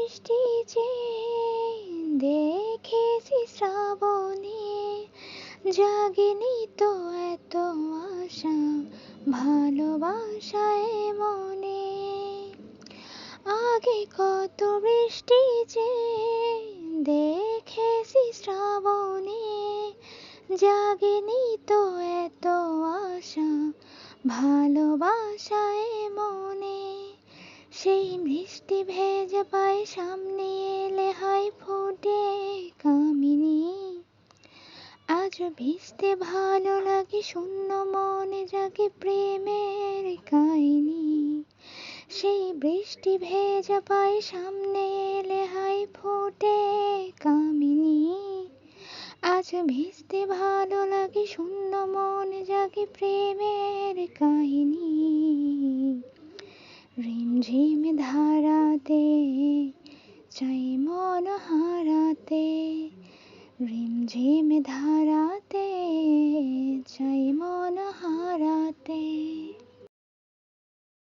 বৃষ্টি যে দেখেছি শ্রাবণে, জাগেনি তো এত আশা ভালোবাসায় মনে। আগে কত বৃষ্টি যে দেখেছি শ্রাবণে, জাগেনি তো এত আশা ভালোবাসায় মনে। সেই বৃষ্টি ভেজা পায়ে সামনে এলে হয় ফোটে কামিনী। আজ ভিজতে ভালো লাগে, শূন্য মনে জাগে প্রেমের কাহিনী। সেই বৃষ্টি ভেজা পায়ে সামনে এলে হয় ফোটে কামিনী। আজ ভিজতে ভালো লাগে, শূন্য মনে জাগে প্রেমের কাহিনী। রিমঝিম ধারাতে চাই মন হারাতে, রিমঝিম ধারাতে